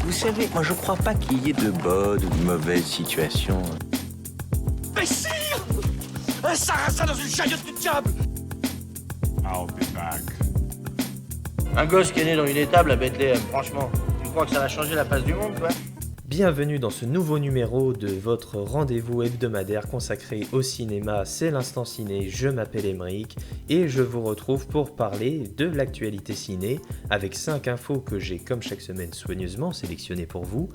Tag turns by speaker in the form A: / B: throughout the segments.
A: Vous savez, moi je crois pas qu'il y ait de bonnes ou de mauvaises situations.
B: Mais sire! Un sarrasin dans une chariote du diable!
C: I'll be back.
D: Un gosse qui est né dans une étable à Bethléem, franchement, tu crois que ça va changer la face du monde, quoi?
E: Bienvenue dans ce nouveau numéro de votre rendez-vous hebdomadaire consacré au cinéma, c'est l'Instant Ciné, je m'appelle Émeric et je vous retrouve pour parler de l'actualité ciné avec 5 infos que j'ai comme chaque semaine soigneusement sélectionnées pour vous,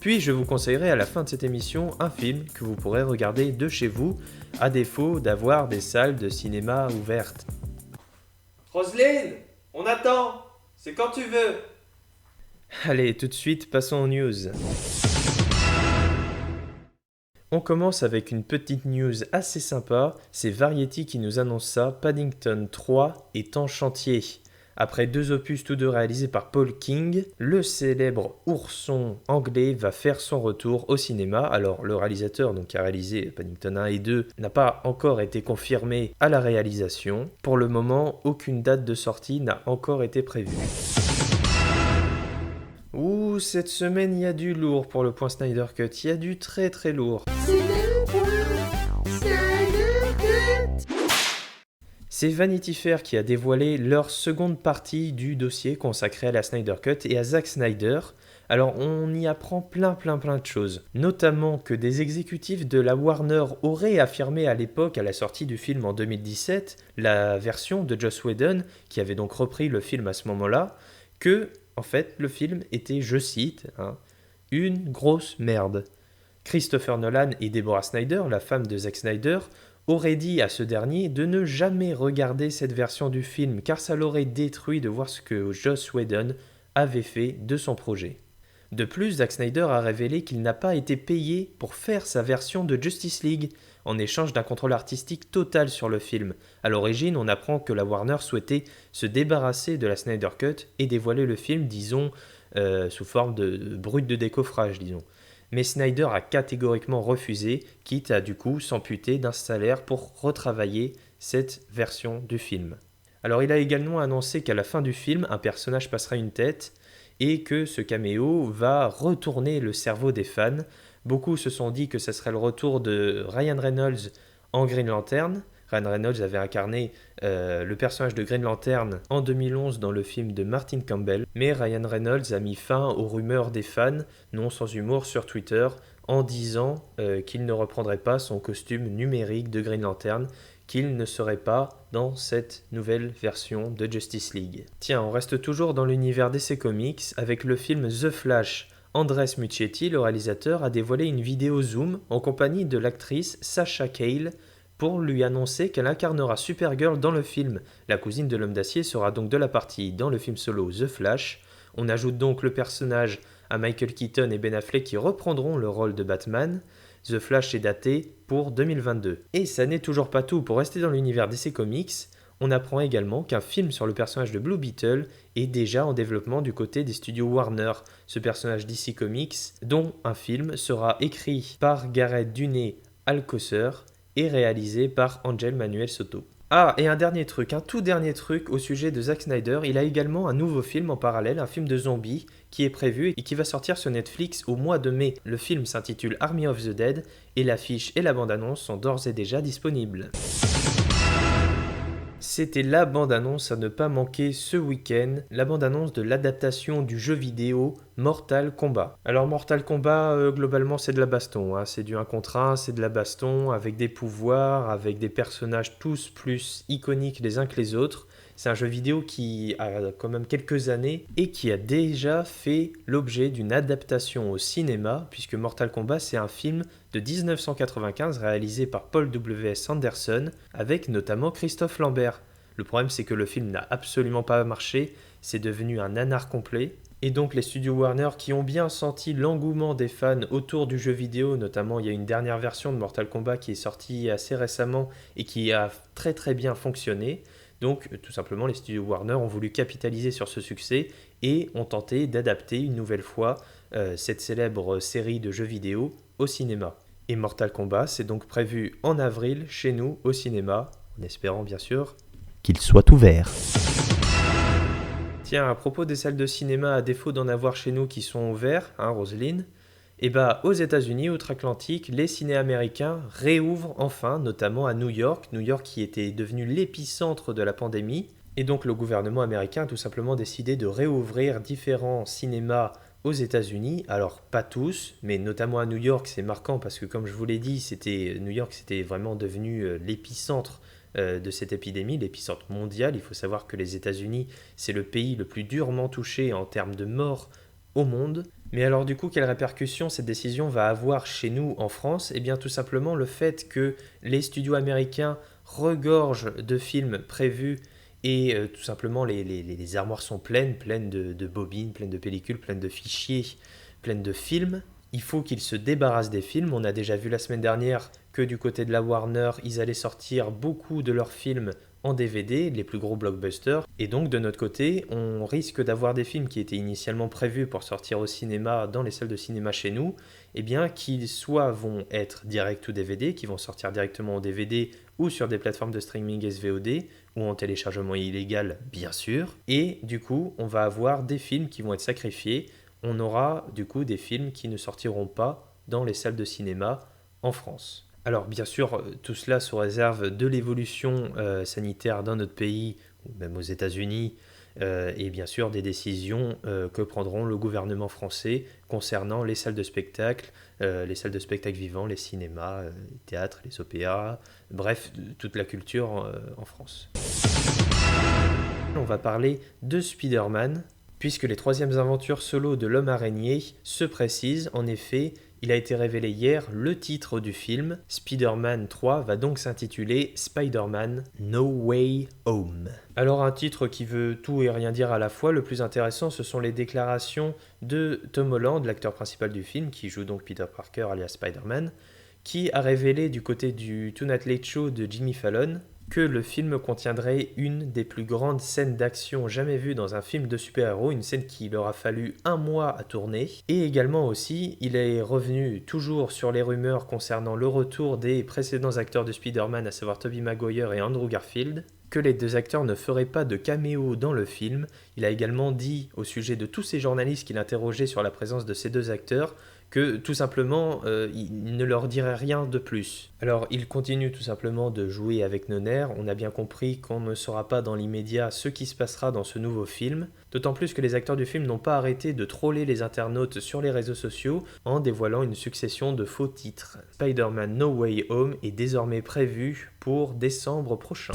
E: puis je vous conseillerai à la fin de cette émission un film que vous pourrez regarder de chez vous à défaut d'avoir des salles de cinéma ouvertes. Roselyne, on attend, c'est quand tu veux. Allez, tout de suite, passons aux news. On commence avec une petite news assez sympa, c'est Variety qui nous annonce ça, Paddington 3 est en chantier. Après 2 opus tous deux réalisés par Paul King, le célèbre ourson anglais va faire son retour au cinéma. Alors le réalisateur donc, qui a réalisé Paddington 1 et 2 n'a pas encore été confirmé à la réalisation. Pour le moment, aucune date de sortie n'a encore été prévue. Ouh, cette semaine, il y a du lourd pour le point Snyder Cut. Il y a du très très lourd. C'est Vanity Fair qui a dévoilé leur seconde partie du dossier consacré à la Snyder Cut et à Zack Snyder. Alors on y apprend plein de choses, notamment que des exécutifs de la Warner auraient affirmé à l'époque, à la sortie du film en 2017, la version de Joss Whedon, qui avait donc repris le film à ce moment-là, que en fait le film était, je cite, une grosse merde. Christopher Nolan et Deborah Snyder, la femme de Zack Snyder, auraient dit à ce dernier de ne jamais regarder cette version du film car ça l'aurait détruit de voir ce que Joss Whedon avait fait de son projet. De plus, Zack Snyder a révélé qu'il n'a pas été payé pour faire sa version de Justice League, en échange d'un contrôle artistique total sur le film. À l'origine, on apprend que la Warner souhaitait se débarrasser de la Snyder Cut et dévoiler le film, disons, sous forme de brut de décoffrage, disons. Mais Snyder a catégoriquement refusé, quitte à du coup s'amputer d'un salaire pour retravailler cette version du film. Alors il a également annoncé qu'à la fin du film, un personnage passera une tête et que ce caméo va retourner le cerveau des fans. Beaucoup se sont dit que ce serait le retour de Ryan Reynolds en Green Lantern. Ryan Reynolds avait incarné le personnage de Green Lantern en 2011 dans le film de Martin Campbell, mais Ryan Reynolds a mis fin aux rumeurs des fans, non sans humour, sur Twitter, en disant qu'il ne reprendrait pas son costume numérique de Green Lantern, qu'il ne serait pas dans cette nouvelle version de Justice League. Tiens, on reste toujours dans l'univers DC Comics avec le film The Flash. Andres Muschietti, le réalisateur, a dévoilé une vidéo Zoom en compagnie de l'actrice Sasha Calle pour lui annoncer qu'elle incarnera Supergirl dans le film. La cousine de l'homme d'acier sera donc de la partie dans le film solo The Flash. On ajoute donc le personnage à Michael Keaton et Ben Affleck qui reprendront le rôle de Batman. The Flash est daté pour 2022. Et ça n'est toujours pas tout. Pour rester dans l'univers DC Comics, on apprend également qu'un film sur le personnage de Blue Beetle est déjà en développement du côté des studios Warner. Ce personnage DC Comics, dont un film sera écrit par Gareth Duné Alcocer et réalisé par Angel Manuel Soto. Ah, et un tout dernier truc au sujet de Zack Snyder, il a également un nouveau film en parallèle, un film de zombies qui est prévu et qui va sortir sur Netflix au mois de mai. Le film s'intitule Army of the Dead et l'affiche et la bande-annonce sont d'ores et déjà disponibles. C'était la bande-annonce à ne pas manquer ce week-end, la bande-annonce de l'adaptation du jeu vidéo Mortal Kombat. Alors Mortal Kombat, globalement c'est de la baston, c'est du 1 contre 1, c'est de la baston avec des pouvoirs, avec des personnages tous plus iconiques les uns que les autres. C'est un jeu vidéo qui a quand même quelques années et qui a déjà fait l'objet d'une adaptation au cinéma, puisque Mortal Kombat c'est un film de 1995 réalisé par Paul W.S. Anderson avec notamment Christophe Lambert. Le problème c'est que le film n'a absolument pas marché, c'est devenu un nanar complet. Et donc les studios Warner qui ont bien senti l'engouement des fans autour du jeu vidéo, notamment il y a une dernière version de Mortal Kombat qui est sortie assez récemment et qui a très bien fonctionné. Donc tout simplement les studios Warner ont voulu capitaliser sur ce succès et ont tenté d'adapter une nouvelle fois cette célèbre série de jeux vidéo au cinéma. Et Mortal Kombat c'est donc prévu en avril chez nous au cinéma, en espérant bien sûr qu'il soit ouvert. Tiens, à propos des salles de cinéma, à défaut d'en avoir chez nous qui sont ouverts, hein, Roselyne, et bah aux États-Unis, outre-Atlantique, les ciné américains réouvrent enfin, notamment à New York, qui était devenu l'épicentre de la pandémie, et donc le gouvernement américain a tout simplement décidé de réouvrir différents cinémas aux États-Unis. Alors pas tous, mais notamment à New York, c'est marquant parce que comme je vous l'ai dit, New York c'était vraiment devenu l'épicentre de cette épidémie, l'épicentre mondial. Il faut savoir que les États-Unis, c'est le pays le plus durement touché en termes de morts au monde. Mais alors du coup, quelles répercussions cette décision va avoir chez nous en France? Eh bien tout simplement le fait que les studios américains regorgent de films prévus et tout simplement les armoires sont pleines de bobines, pleines de pellicules, pleines de fichiers, pleines de films. Il faut qu'ils se débarrassent des films. On a déjà vu la semaine dernière que du côté de la Warner, ils allaient sortir beaucoup de leurs films en DVD, les plus gros blockbusters. Et donc de notre côté, on risque d'avoir des films qui étaient initialement prévus pour sortir au cinéma, dans les salles de cinéma chez nous, et bien qui soit vont être direct ou DVD, qui vont sortir directement en DVD ou sur des plateformes de streaming SVOD, ou en téléchargement illégal bien sûr. Et du coup, on va avoir des films qui vont être sacrifiés. On aura du coup des films qui ne sortiront pas dans les salles de cinéma en France. Alors bien sûr, tout cela sous réserve de l'évolution sanitaire dans notre pays, ou même aux États-Unis, et bien sûr des décisions que prendront le gouvernement français concernant les salles de spectacle vivants, les cinémas, les théâtres, les opéras, bref, toute la culture en France. On va parler de Spider-Man, puisque les troisièmes aventures solo de l'homme araignée se précisent. En effet, il a été révélé hier le titre du film. Spider-Man 3 va donc s'intituler Spider-Man No Way Home. Alors un titre qui veut tout et rien dire à la fois. Le plus intéressant, ce sont les déclarations de Tom Holland, l'acteur principal du film, qui joue donc Peter Parker alias Spider-Man, qui a révélé du côté du Tonight Late Show de Jimmy Fallon que le film contiendrait une des plus grandes scènes d'action jamais vues dans un film de super-héros, une scène qui leur a fallu 1 mois à tourner. Et également aussi, il est revenu toujours sur les rumeurs concernant le retour des précédents acteurs de Spider-Man, à savoir Tobey Maguire et Andrew Garfield, que les deux acteurs ne feraient pas de caméo dans le film. Il a également dit au sujet de tous ces journalistes qu'il interrogeait sur la présence de ces deux acteurs que tout simplement il ne leur dirait rien de plus. Alors il continue tout simplement de jouer avec nos nerfs. On a bien compris qu'on ne saura pas dans l'immédiat ce qui se passera dans ce nouveau film, d'autant plus que les acteurs du film n'ont pas arrêté de troller les internautes sur les réseaux sociaux en dévoilant une succession de faux titres. Spider-Man No Way Home est désormais prévu pour décembre prochain.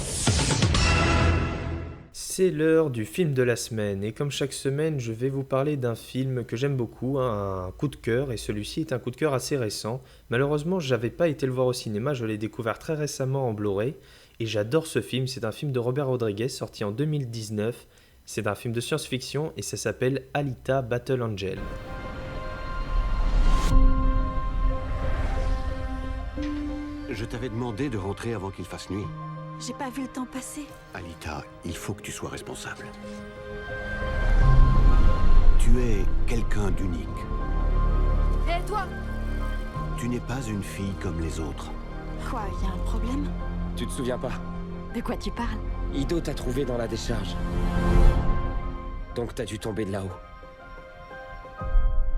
E: C'est l'heure du film de la semaine, et comme chaque semaine, je vais vous parler d'un film que j'aime beaucoup, un coup de cœur, et celui-ci est un coup de cœur assez récent. Malheureusement, je n'avais pas été le voir au cinéma, je l'ai découvert très récemment en Blu-ray, et j'adore ce film. C'est un film de Robert Rodriguez, sorti en 2019. C'est un film de science-fiction, et ça s'appelle Alita Battle Angel.
F: Je t'avais demandé de rentrer avant qu'il fasse nuit.
G: J'ai pas vu le temps passer.
F: Alita, il faut que tu sois responsable. Tu es quelqu'un d'unique.
G: Hé, toi!
F: Tu n'es pas une fille comme les autres.
G: Quoi, y a un problème?
H: Tu te souviens pas?
G: De quoi tu parles?
H: Ido t'a trouvé dans la décharge. Donc t'as dû tomber de là-haut.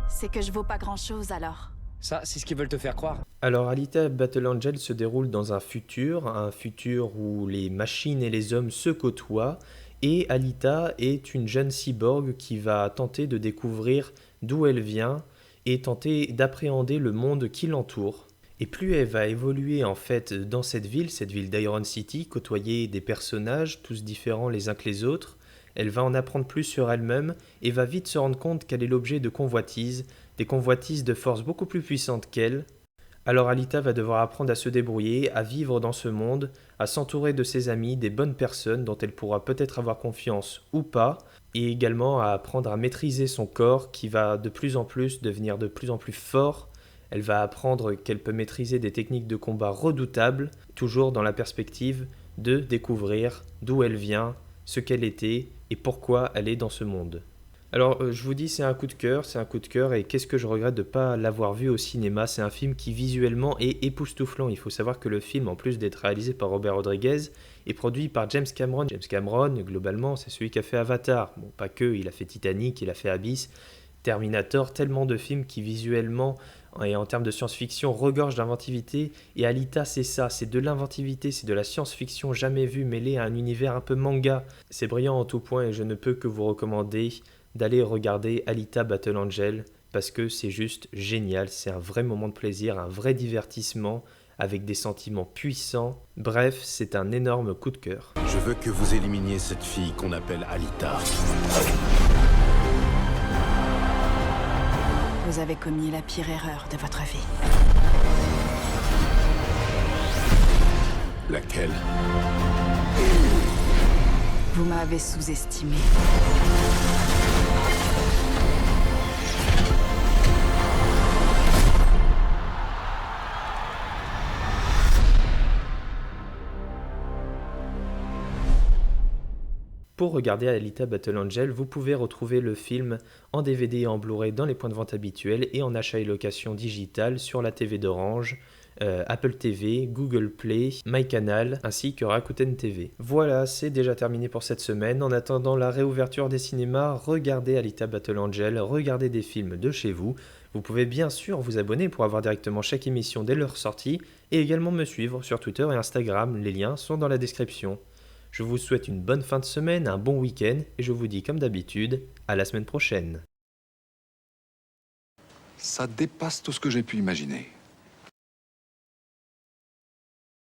G: C'est que je vaux pas grand-chose alors.
H: Ça, c'est ce qu'ils veulent te faire croire.
E: Alors Alita Battle Angel se déroule dans un futur où les machines et les hommes se côtoient, et Alita est une jeune cyborg qui va tenter de découvrir d'où elle vient et tenter d'appréhender le monde qui l'entoure. Et plus elle va évoluer en fait dans cette ville d'Iron City, côtoyer des personnages tous différents les uns que les autres, elle va en apprendre plus sur elle-même et va vite se rendre compte qu'elle est l'objet de convoitises, des convoitises de forces beaucoup plus puissantes qu'elle. Alors Alita va devoir apprendre à se débrouiller, à vivre dans ce monde, à s'entourer de ses amis, des bonnes personnes dont elle pourra peut-être avoir confiance ou pas, et également à apprendre à maîtriser son corps qui va de plus en plus devenir de plus en plus fort. Elle va apprendre qu'elle peut maîtriser des techniques de combat redoutables, toujours dans la perspective de découvrir d'où elle vient, ce qu'elle était et pourquoi elle est dans ce monde. Alors, je vous dis, c'est un coup de cœur, et qu'est-ce que je regrette de ne pas l'avoir vu au cinéma. C'est un film qui visuellement est époustouflant. Il faut savoir que le film, en plus d'être réalisé par Robert Rodriguez, est produit par James Cameron. James Cameron, globalement, c'est celui qui a fait Avatar. Bon, pas que, il a fait Titanic, il a fait Abyss, Terminator, tellement de films qui visuellement et en termes de science-fiction regorgent d'inventivité, et Alita c'est ça, c'est de l'inventivité, c'est de la science-fiction jamais vue mêlée à un univers un peu manga. C'est brillant en tout point et je ne peux que vous recommander d'aller regarder Alita Battle Angel parce que c'est juste génial, c'est un vrai moment de plaisir, un vrai divertissement avec des sentiments puissants. Bref, c'est un énorme coup de cœur.
I: Je veux que vous éliminiez cette fille qu'on appelle Alita.
G: Vous avez commis la pire erreur de votre vie.
I: Laquelle?
G: Vous m'avez sous-estimé.
E: Pour regarder Alita Battle Angel, vous pouvez retrouver le film en DVD et en Blu-ray dans les points de vente habituels et en achat et location digitale sur la TV d'Orange, Apple TV, Google Play, MyCanal ainsi que Rakuten TV. Voilà, c'est déjà terminé pour cette semaine. En attendant la réouverture des cinémas, regardez Alita Battle Angel, regardez des films de chez vous. Vous pouvez bien sûr vous abonner pour avoir directement chaque émission dès leur sortie et également me suivre sur Twitter et Instagram, les liens sont dans la description. Je vous souhaite une bonne fin de semaine, un bon week-end et je vous dis comme d'habitude, à la semaine prochaine.
J: Ça dépasse tout ce que j'ai pu imaginer.